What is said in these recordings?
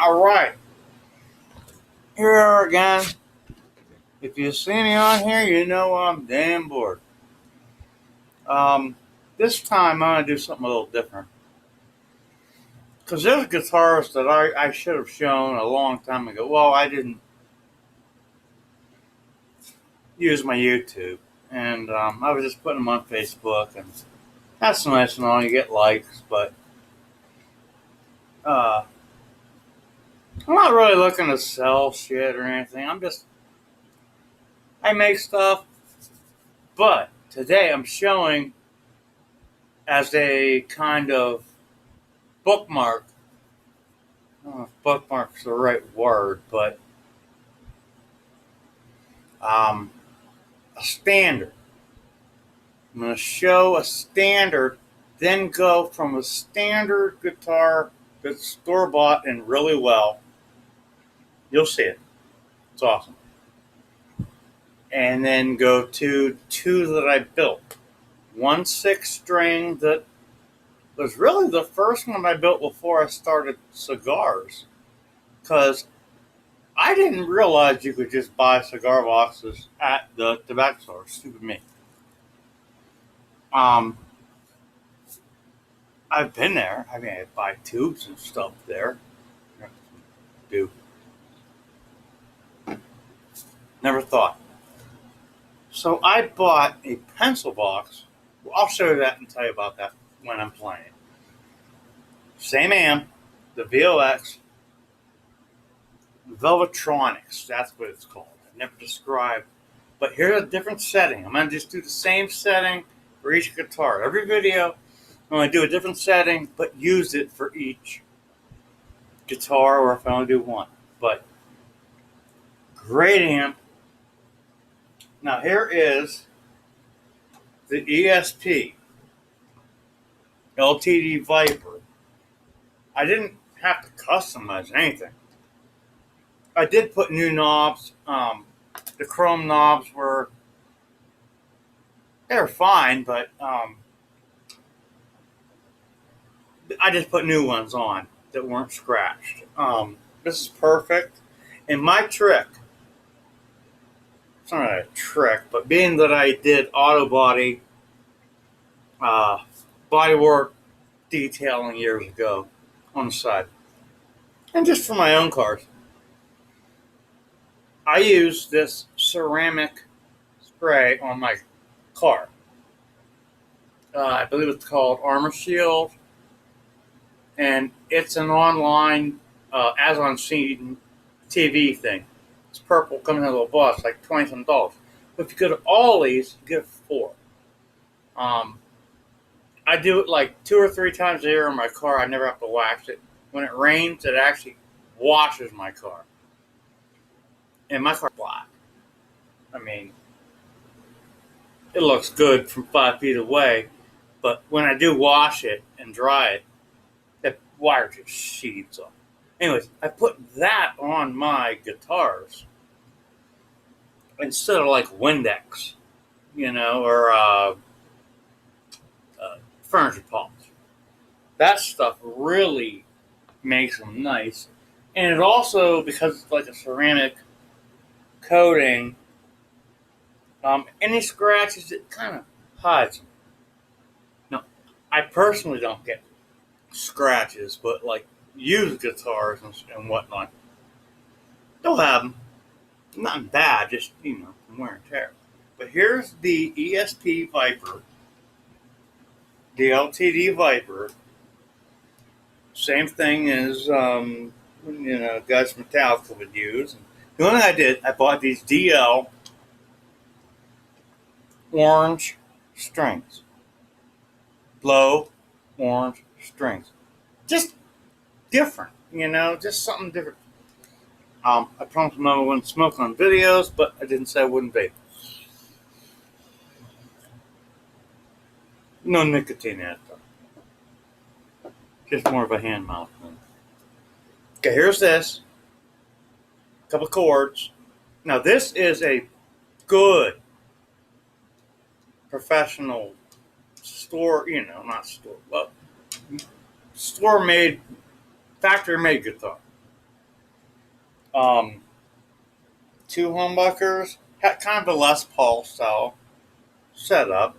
All right, here we are again. If you see me on here, you know I'm damn bored. Um, this time I'm gonna do something a little different because there's guitars that I should have shown a long time ago. Well, I didn't use my YouTube, and I was just putting them on Facebook, and that's nice and all. You get likes, but uh, I'm not really looking to sell shit or anything. I make stuff, but today I'm showing as a kind of bookmark. I don't know if bookmark's the right word, but um, a standard. I'm going to show a standard, then go from a standard guitar that's store bought and really well. You'll see it. It's awesome. And then go to two that I built. 1 6 string that was really the first one I built before I started cigars. Because I didn't realize you could just buy cigar boxes at the tobacco store. Stupid me. Um, I've been there. I mean, I buy tubes and stuff there. Do never thought. So I bought a pencil box. Well, I'll show you that and tell you about that when I'm playing. Same amp, the VOX Velvetronics. That's what it's called. I never described. But here's a different setting. I'm going to just do the same setting for each guitar. Every video, I'm going to do a different setting, but use it for each guitar, or if I only do one. But great amp. Now here is the ESP LTD Viper. I didn't have to customize anything. I did put new knobs. The chrome knobs they're fine, but I just put new ones on that weren't scratched. This is perfect. And my trick, it's not a trick, but being that I did auto body, bodywork detailing years ago on the side, and just for my own cars, I use this ceramic spray on my car. I believe it's called Armor Shield, and it's an online, as on scene TV thing. It's purple, coming in a little box, like $20 some. But if you go to Ollie's, you get 4. I do it like 2 or 3 times a year in my car. I never have to wax it. When it rains, it actually washes my car. And my car's black. I mean, it looks good from 5 feet away, but when I do wash it and dry it, the wire just sheets up. Anyways, I put that on my guitars instead of like Windex, or furniture polish. That stuff really makes them nice. And it also, because it's like a ceramic coating, any scratches, it kind of hides them. Now, I personally don't get scratches, but like used guitars and whatnot, they'll have them. Nothing bad, just, from wear and tear. But here's the ESP Viper, the LTD Viper. Same thing as, guys from Metallica would use. The only thing I did, I bought these DL orange strings. Blow orange strings. Just different, just something different. I promised I wouldn't smoke on videos, but I didn't say I wouldn't vape. No nicotine in it, though. Just more of a hand mouth thing. Okay, here's this. A couple chords. Now, this is a good professional store-made, factory-made guitar. Um, Two humbuckers, had kind of a Les Paul style setup.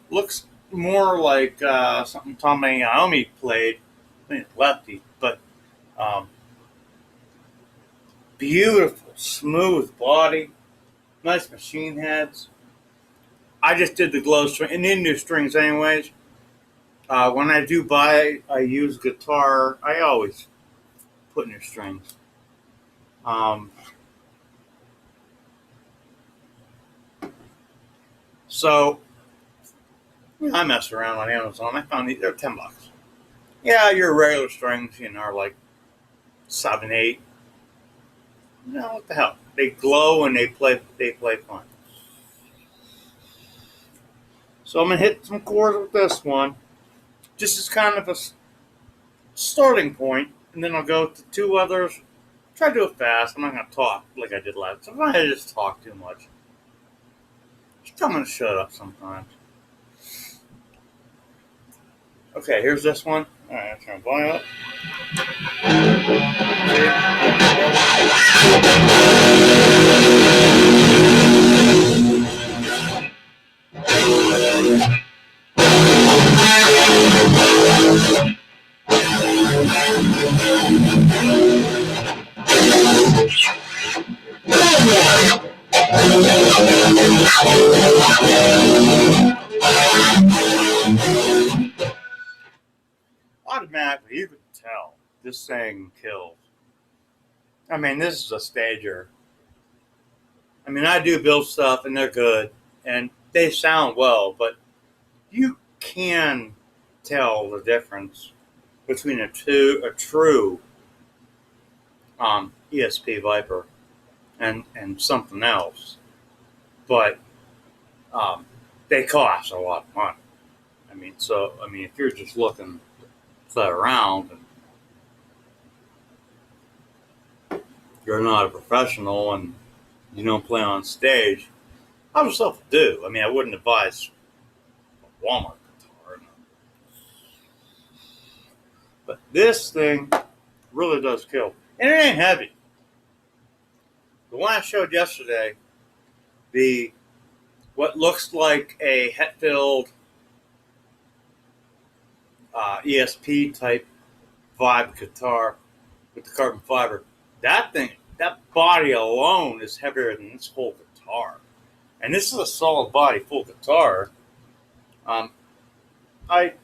Looks more like something Tommy Iommi played. I mean, lefty, but um, beautiful, smooth body, nice machine heads. I just did the glow string and the new strings, anyways. When I do buy a used guitar, I always put new strings. Um, so I messed around on Amazon. I found these. They're $10. Yeah, your regular strings, are like 7, 8. No, what the hell? They glow and they play. They play fun. So I'm gonna hit some chords with this one, just as kind of a starting point, and then I'll go to two others. Try to do it fast. I'm not gonna talk like I did last. Sometimes I just talk too much. Just tell me to shut up sometimes. Okay, here's this one. All right, I'm turn the volume up. Automatically, you can tell this thing kills. I mean, this is a stager. I mean, I do build stuff and they're good and they sound well, but you can tell the difference between a true ESP Viper and something else. But they cost a lot of money. I mean, if you're just looking to play around and you're not a professional and you don't play on stage, I would do. I mean, I wouldn't advise a Walmart guitar, but this thing really does kill, and it ain't heavy. The one I showed yesterday, the what looks like a Hetfield ESP type vibe guitar with the carbon fiber. That thing, that body alone is heavier than this whole guitar. And this is a solid body, full guitar. I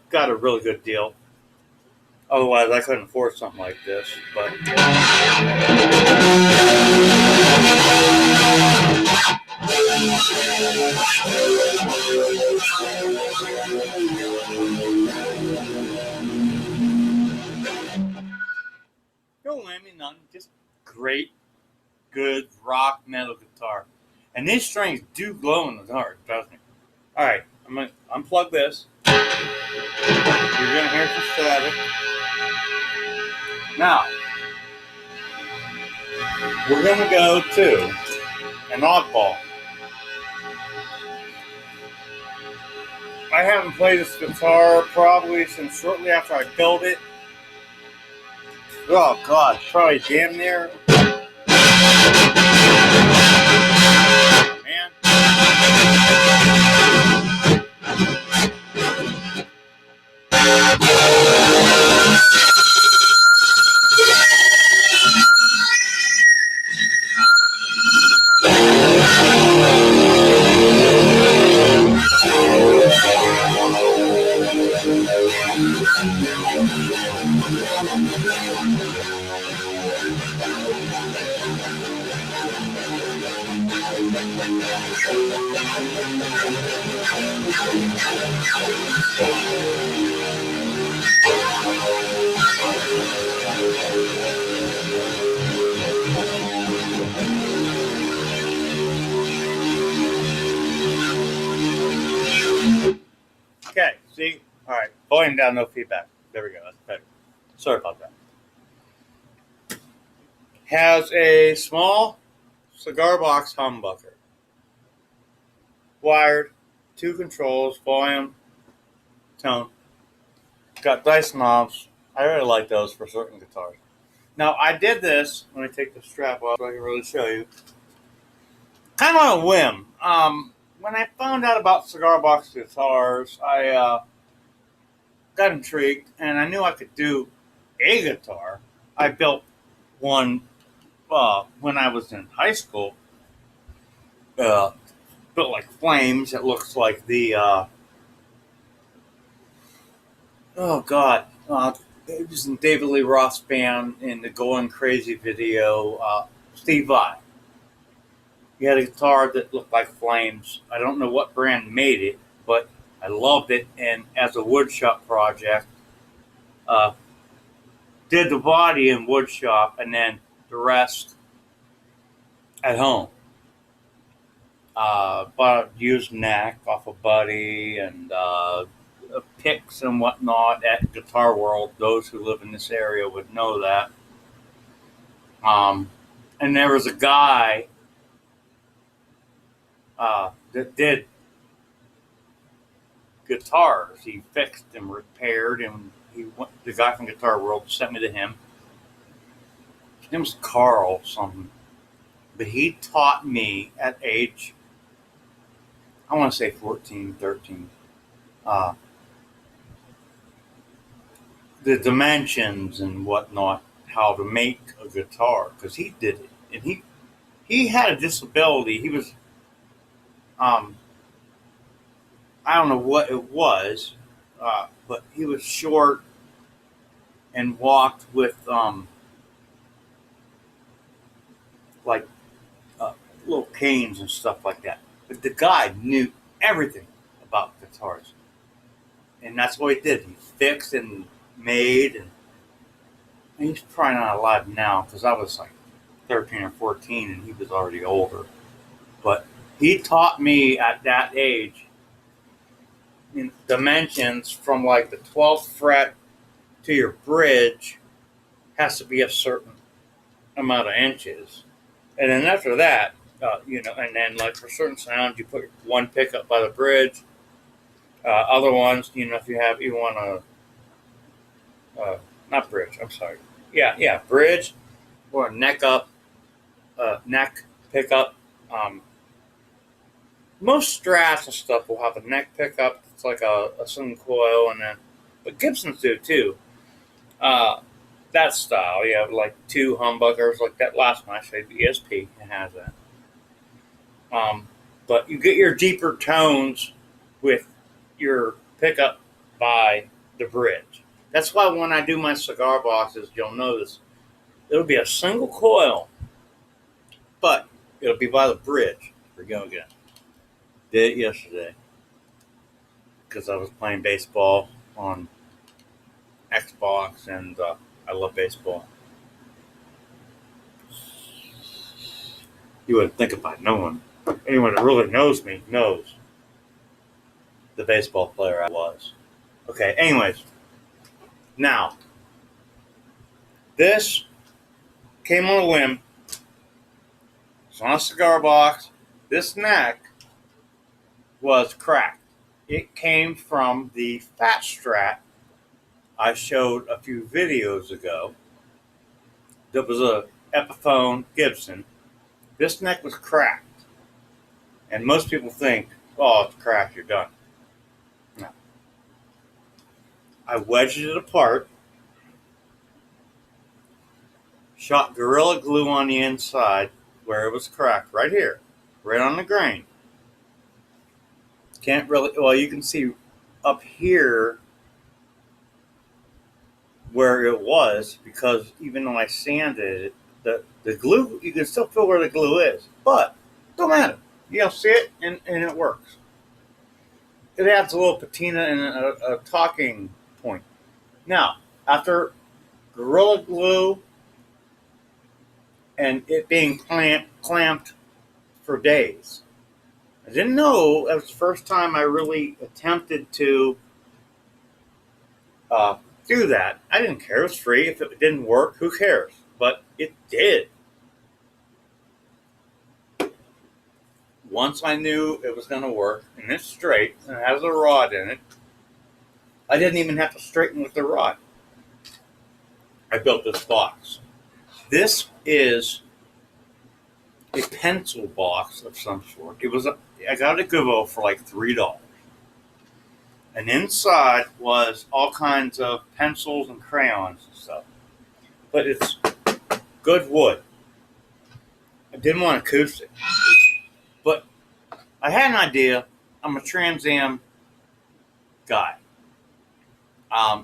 got a really good deal. Otherwise, I couldn't afford something like this. But don't blame me, nothing. Just great, good rock metal guitar. And these strings do glow in the dark, trust me. All right, I'm gonna unplug this. You're gonna hear some static. Now, we're gonna go to an oddball. I haven't played this guitar probably since shortly after I built it. Oh God, probably damn near. Man. Okay, see? Alright, volume down, no feedback. There we go, that's better. Sorry about that. Has a small cigar box humbucker. Wired, 2 controls, volume, tone. Got dice knobs. I really like those for certain guitars. Now, I did this. Let me take the strap off so I can really show you. Kind of on a whim. When I found out about cigar box guitars, I got intrigued, and I knew I could do a guitar. I built one when I was in high school. Uh, Built like flames. It looks like the oh god, it was in David Lee Roth's band in the Going Crazy video. Steve Vai. He had a guitar that looked like flames. I don't know what brand made it, but I loved it. And as a woodshop project, uh, did the body in woodshop, and then the rest at home. Bought a used neck off a buddy and picks and whatnot at Guitar World. Those who live in this area would know that. And there was a guy that did guitars. He fixed and repaired, and the guy from Guitar World sent me to him. His name was Carl something, but he taught me at age, I want to say 14, 13, the dimensions and whatnot, how to make a guitar, because he did it, and he had a disability. He was I don't know what it was, but he was short and walked with like little canes and stuff like that. But the guy knew everything about guitars, and that's what he did. He fixed and made, and he's probably not alive now because I was like 13 or 14, and he was already older. But he taught me at that age in dimensions from like the 12th fret to your bridge has to be a certain amount of inches. And then after that, and then like for certain sounds, you put one pickup by the bridge. Other ones, if you want not bridge, I'm sorry. Yeah, bridge or neck up, neck pickup. Most Strats and stuff will have a neck pickup. It's like a single coil, and then, but Gibsons do too. That style, you have like two humbuckers, like that last one I showed, the ESP, it has that. But you get your deeper tones with your pickup by the bridge. That's why when I do my cigar boxes, you'll notice it'll be a single coil, but it'll be by the bridge. Here we go again. Did it yesterday because I was playing baseball on Xbox, and I love baseball. You wouldn't think about anyone that really knows me knows the baseball player I was. Okay, anyways. Now, this came on a whim. It's on a cigar box. This neck was cracked. It came from the Fat Strat I showed a few videos ago. That was a Epiphone Gibson. This neck was cracked. And most people think, oh, it's cracked, you're done. No. I wedged it apart, shot Gorilla Glue on the inside where it was cracked, right here, right on the grain. Can't really, well, you can see up here where it was, because even though I sanded it, the glue, you can still feel where the glue is, but don't matter. You'll see it, and it works. It adds a little patina and a talking point. Now, after Gorilla Glue and it being clamped for days, I didn't know, that was the first time I really attempted to do that. I didn't care. It was free. If it didn't work, who cares? But it did. Once I knew it was going to work, and it's straight, and it has a rod in it, I didn't even have to straighten with the rod. I built this box. This is a pencil box of some sort. I got it at Goodwill for like $3. And inside was all kinds of pencils and crayons and stuff. But it's good wood. I didn't want acoustic. But I had an idea. I'm a Trans Am guy.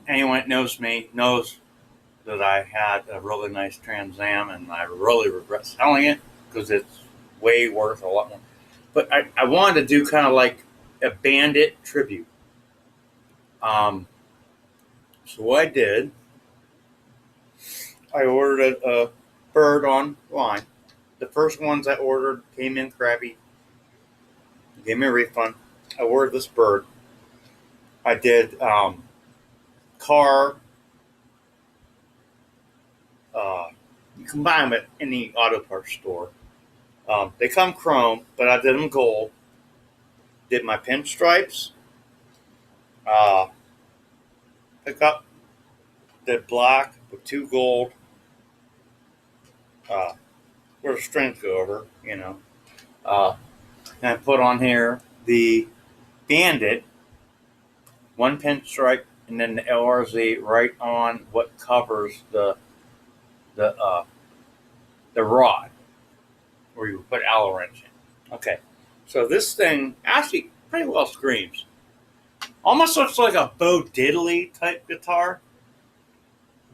Anyone that knows me knows that I had a really nice Trans Am, and I really regret selling it because it's way worth a lot more. But I wanted to do kind of like a bandit tribute. So what I did, I ordered a bird online. The first ones I ordered came in crappy. Gave me a refund. I ordered this bird. I did car. You can buy them at any auto parts store. They come chrome, but I did them gold. Did my pinstripes. Pick up. Did black with 2 gold. Where the strings go over, And I put on here the bandit, 1 pinstripe, and then the LRZ right on what covers the rod where you put allo wrench in. Okay, so this thing actually pretty well screams. Almost looks like a Bo Diddley type guitar,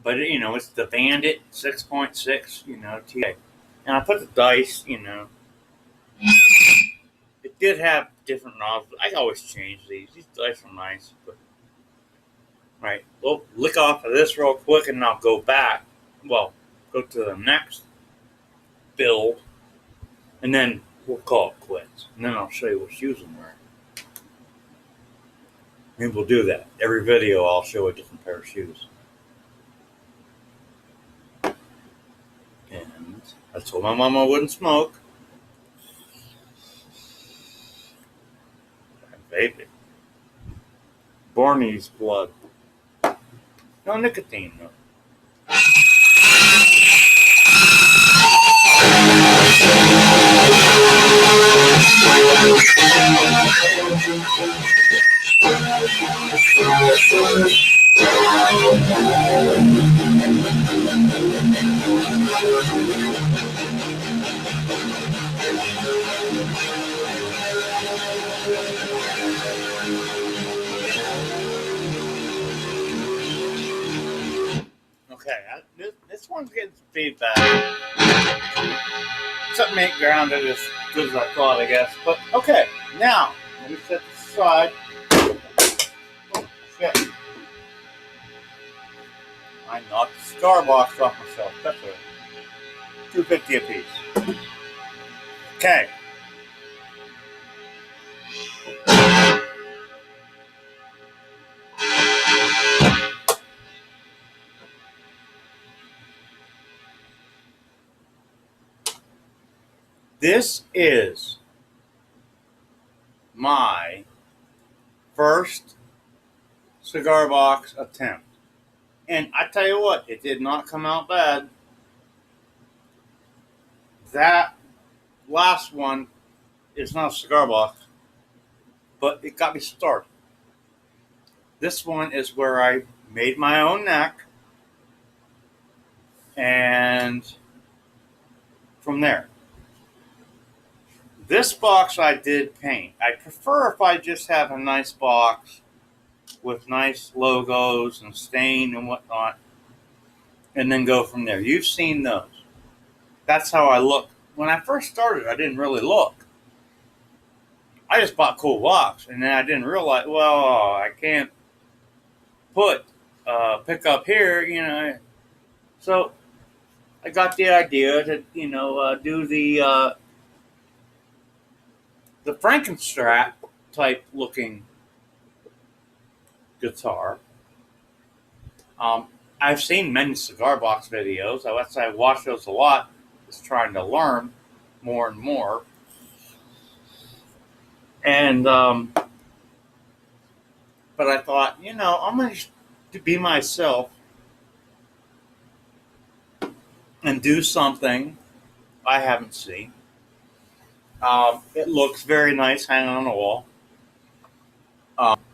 but it's the Bandit 6.6, TA. And I put the dice, It did have different knobs, but I always change these. These dice are nice, but right. We'll lick off of this real quick, and I'll go back. Well, go to the next build, and then we'll call it quits. And then I'll show you what shoes I'm wearing. Maybe we'll do that. Every video, I'll show a different pair of shoes. And I told my mom I wouldn't smoke. I vape it. Barney's blood. No nicotine, though. Okay, this one's getting feedback. Something ain't grounded as good as I thought, I guess. But okay, now let me set this aside. Oh shit! I knocked the cigar box off myself. That's a $2.50 a piece. Okay. This is my first cigar box attempt. And I tell you what, it did not come out bad. That last one is not a cigar box, but it got me started. This one is where I made my own neck, and from there. This box I did paint. I prefer if I just have a nice box with nice logos and stain and whatnot, and then go from there. You've seen those. That's how I look. When I first started, I didn't really look. I just bought cool box, and then I didn't realize, well, I can't put pick up here, So I got the idea to, do the Franken type looking guitar. I've seen many cigar box videos. I watch those a lot. Just trying to learn more and more. And but I thought, I'm going to be myself and do something I haven't seen. It looks very nice hanging on the wall.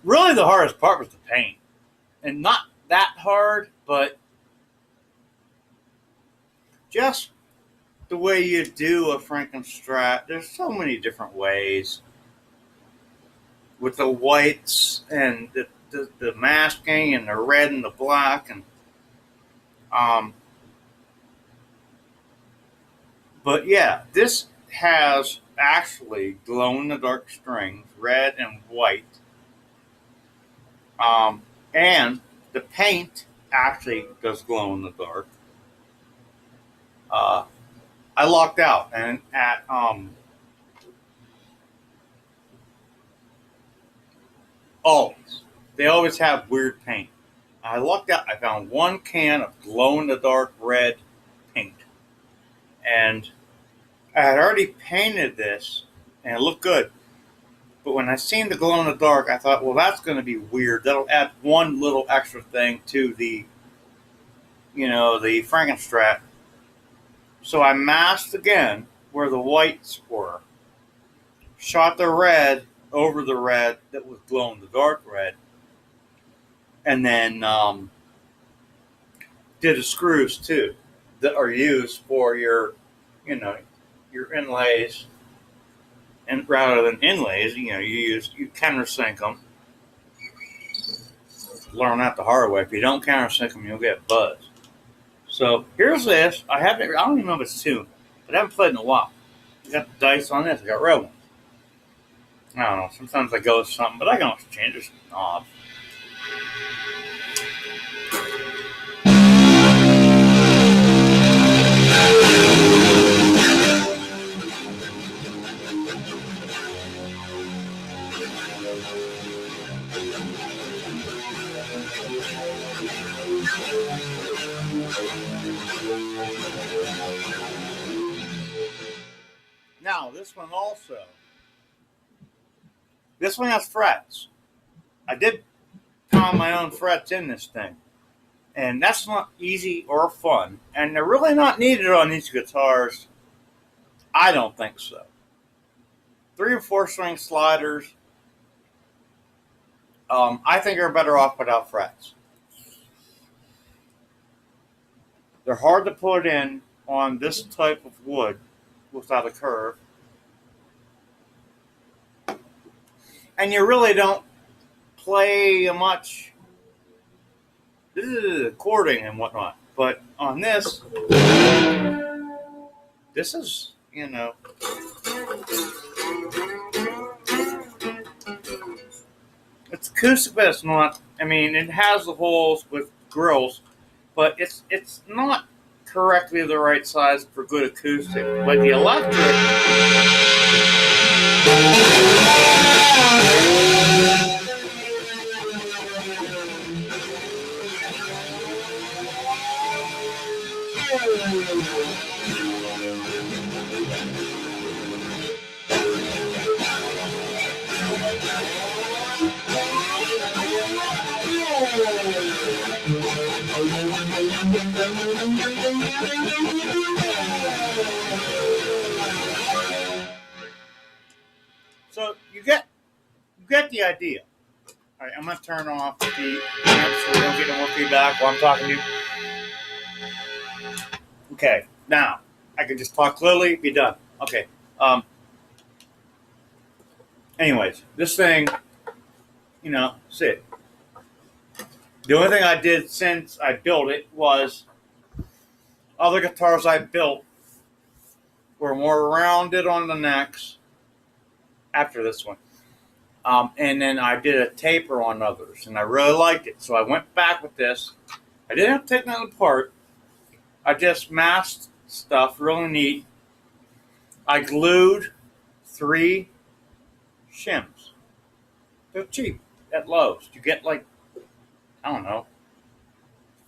Really, the hardest part was the paint, and not that hard, but just the way you do a Frankenstrat. There's so many different ways with the whites and the masking and the red and the black and um. But yeah, this has actually glow in the dark strings, red and white. Um, and the paint actually does glow in the dark. Uh, I lucked out, and at always they always have weird paint. I lucked out. I found one can of glow in the dark red paint, and I had already painted this, and it looked good. But when I seen the glow in the dark, I thought, well, that's going to be weird. That'll add one little extra thing to the Frankenstrat. So I masked again where the whites were, shot the red over the red that was glow in the dark red, and then did the screws too that are used for your inlays. And rather than inlays, you countersink them. Learn that the hard way. If you don't countersink them, you'll get buzzed. So here's this. I don't even know if it's tuned, but I haven't played in a while. I got the dice on this. I got red ones. I don't know. Sometimes I go with something, but I can always change this knob. Now, this one has frets. I did pound my own frets in this thing. And that's not easy or fun. And they're really not needed on these guitars. I don't think so. 3 or 4 string sliders, I think are better off without frets. They're hard to put in on this type of wood without a curve. And you really don't play much chording and whatnot. But on this is, it's acoustic, but it's not. I mean, it has the holes with grills, but it's not correctly the right size for good acoustic. But the electric, so you get the idea. All right, I'm gonna turn off the amp so we don't get no more feedback while I'm talking to you. Okay, now I can just talk clearly, be done. Okay. Anyways, this thing, see it. The only thing I did since I built it was other guitars I built were more rounded on the necks after this one. And then I did a taper on others, and I really liked it. So I went back with this. I didn't have to take nothing apart. I just masked stuff really neat. I glued 3 shims. They're cheap at Lowe's. You get I don't know,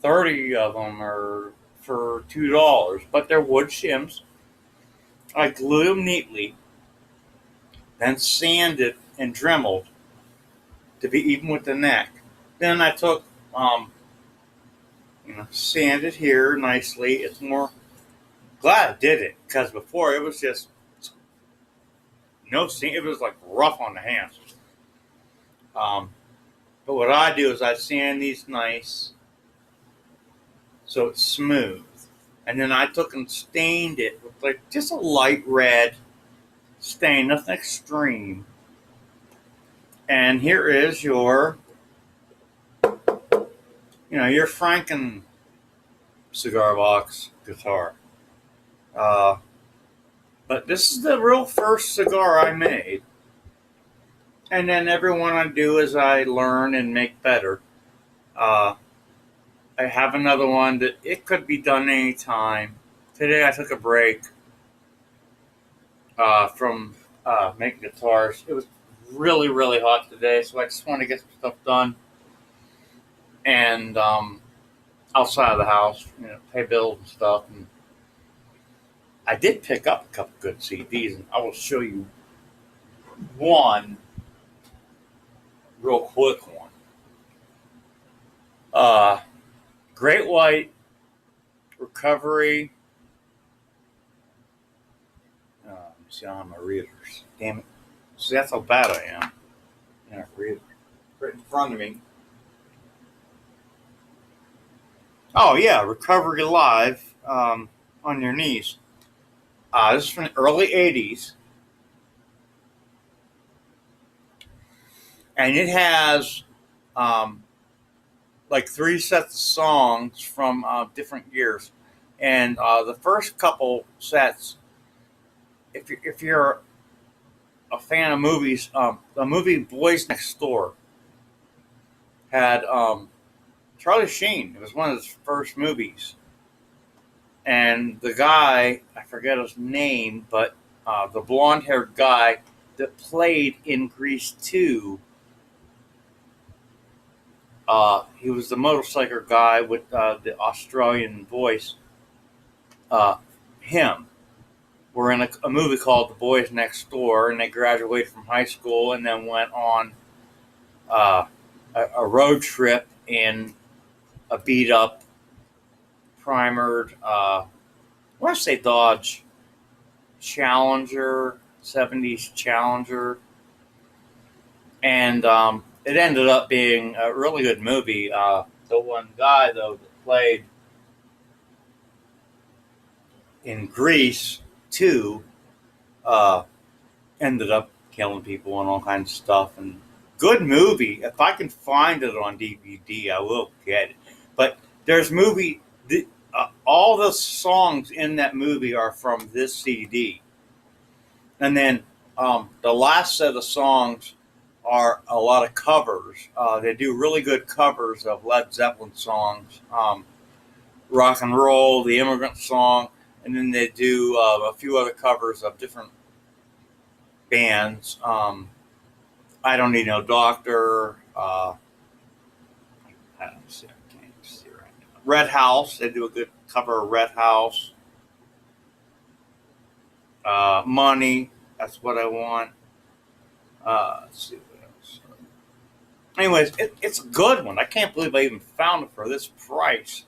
30 of them are for $2, but they're wood shims. I glued them neatly, then sanded and dremeled to be even with the neck. Then I took, sanded here nicely. It's more glad I did it, because before it was just no seam. It was like rough on the hands. Um, but what I do is I sand these nice so it's smooth. And then I took and stained it with like just a light red stain, nothing extreme. And here is your franken cigar box guitar. But this is the real first cigar I made. And then every one I do is I learn and make better. Uh, I have another one that it could be done anytime. Today I took a break from making guitars. It was really, really hot today, so I just want to get some stuff done. And outside of the house, pay bills and stuff. And I did pick up a couple good CDs, and I will show you one real quick one. Great White Recovery. Let me see, I don't have my readers. Damn it. See, that's how bad I am. I don't read it right in front of me. Oh, yeah, Recovery Live on your knees. This is from the early 80s. And it has like 3 sets of songs from different years. And the first couple sets, if you're a fan of movies, the movie Boys Next Door had Charlie Sheen. It was one of his first movies. And the guy, I forget his name, but the blonde-haired guy that played in Grease 2, he was the motorcycle guy with the Australian voice. Him. Were in a movie called The Boys Next Door, and they graduated from high school and then went on a road trip in a beat-up, primered, I want to say Dodge Challenger, 70s Challenger. And it ended up being a really good movie. The one guy, though, that played in Grease 2 ended up killing people and all kinds of stuff. And good movie. If I can find it on DVD, I will get it. But there's all the songs in that movie are from this CD. And then the last set of songs are a lot of covers. They do really good covers of Led Zeppelin songs, rock and roll, the Immigrant Song, and then they do a few other covers of different bands. I Don't Need No Doctor. I don't see. I can't see right now. Red House. They do a good cover of Red House. Money. That's What I Want. Let's see what else. Anyways, it's a good one. I can't believe I even found it for this price.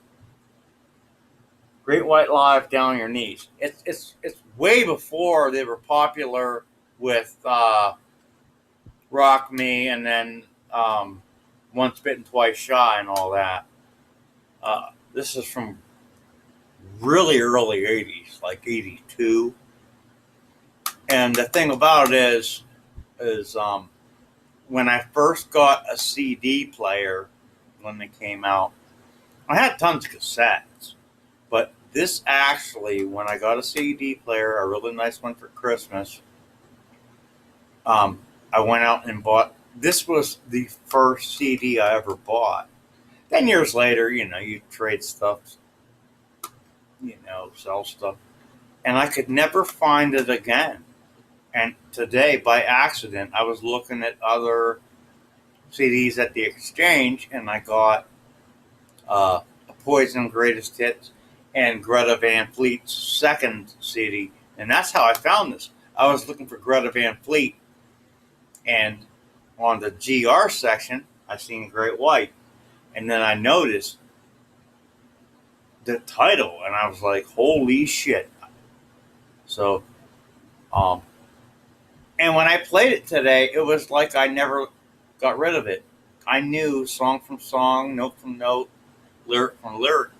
Great White Live, Down on Your Knees. It's way before they were popular with Rock Me and then Once Bitten, Twice Shy and all that. This is from really early 80s, like 82. And the thing about it is when I first got a CD player when they came out, I had tons of cassettes. But this actually, when I got a CD player, a really nice one for Christmas, I went out and bought, this was the first CD I ever bought. Then years later, you trade stuff, sell stuff. And I could never find it again. And today, by accident, I was looking at other CDs at the exchange, and I got a Poison Greatest Hits and Greta Van Fleet's second CD. And that's how I found this. I was looking for Greta Van Fleet, and on the GR section, I seen Great White. And then I noticed the title, and I was like, holy shit. So, um, and when I played it today, it was like I never got rid of it. I knew song from song, note from note, lyric from lyric,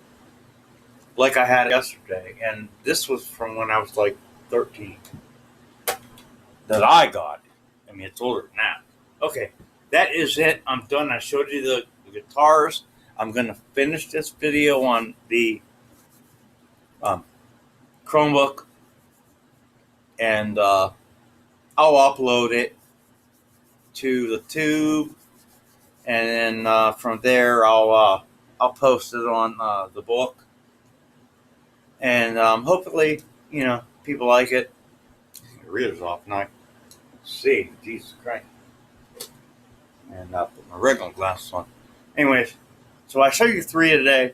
like I had it yesterday. And this was from when I was like 13 that I got it. I mean, it's older than that. Okay, that is it. I'm done. I showed you the guitars. I'm going to finish this video on the um, Chromebook, and I'll upload it to the tube, and then from there I'll post it on the book, and hopefully people like it. The reader's off now. Let's see, Jesus Christ, and put my regular glasses on. Anyways, so I show you three today.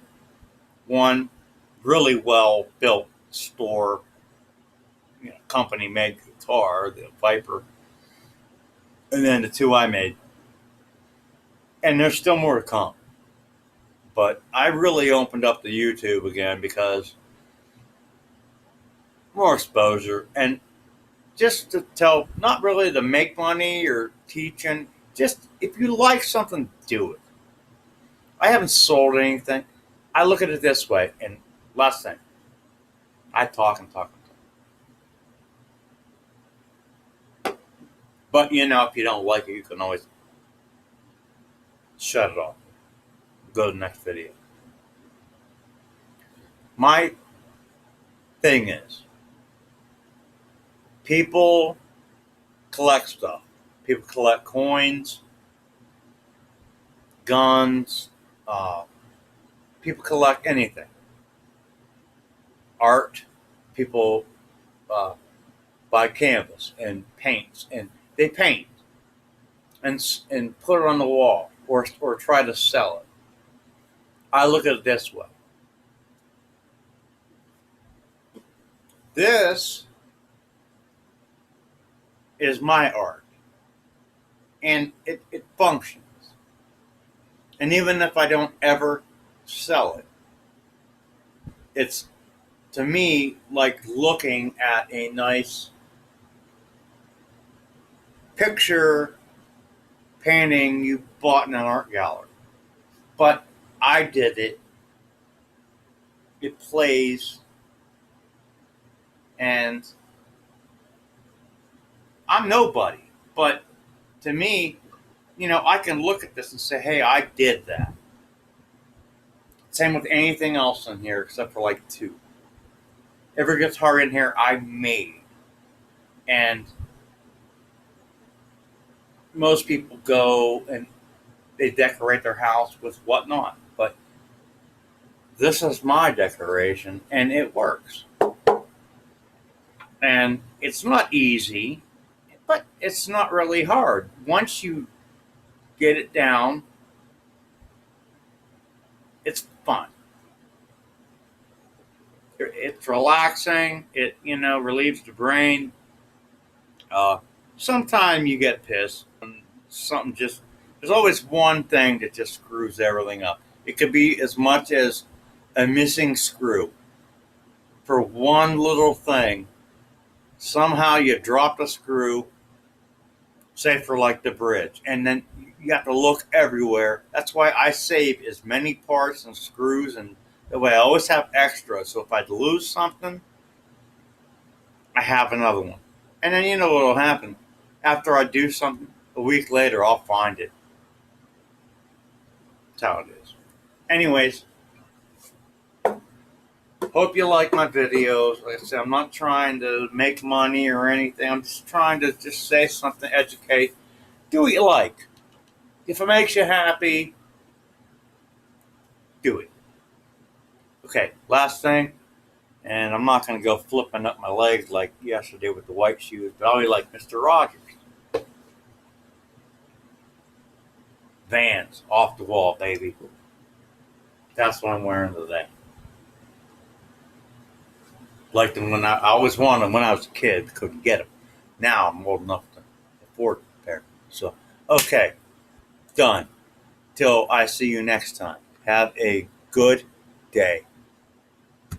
One really well built store, company made guitar, the Viper, and then the two I made. And there's still more to come. But I really opened up the YouTube again because more exposure, and just to tell, not really to make money or teaching, just if you like something, do it. I haven't sold anything. I look at it this way, and last thing, I talk and talk and talk. But if you don't like it, you can always shut it off. Go to the next video. My thing is, people collect stuff. People collect coins, guns, people collect anything. Art, people buy canvas and paints, and they paint and put it on the wall or try to sell it. I look at it this way. This is my art, and it functions. And even if I don't ever sell it, it's, to me, like looking at a nice picture painting you bought in an art gallery. But I did it. It plays. And I'm nobody. But to me, I can look at this and say, hey, I did that. Same with anything else in here except for like two. Every guitar in here I made. And most people go and they decorate their house with whatnot. But this is my decoration, and it works. And it's not easy, but it's not really hard. Once you get it down, it's fun. It's relaxing. It, relieves the brain. Sometimes you get pissed. There's always one thing that just screws everything up. It could be as much as a missing screw. For one little thing, somehow you dropped a screw, say for like the bridge, and then you have to look everywhere. That's why I save as many parts and screws, and that way I always have extra. So if I lose something, I have another one. And then what will happen? After I do something, a week later, I'll find it. That's how it is. Anyways, hope you like my videos. Like I said, I'm not trying to make money or anything. I'm just trying to just say something, educate. Do what you like. If it makes you happy, do it. Okay, last thing. And I'm not going to go flipping up my legs like yesterday with the white shoes, but I'll be like Mr. Rogers. Vans, off the wall, baby. That's what I'm wearing today. Like them when I always wanted them when I was a kid, couldn't get them. Now I'm old enough to afford a pair. So, okay, done. Till I see you next time. Have a good day.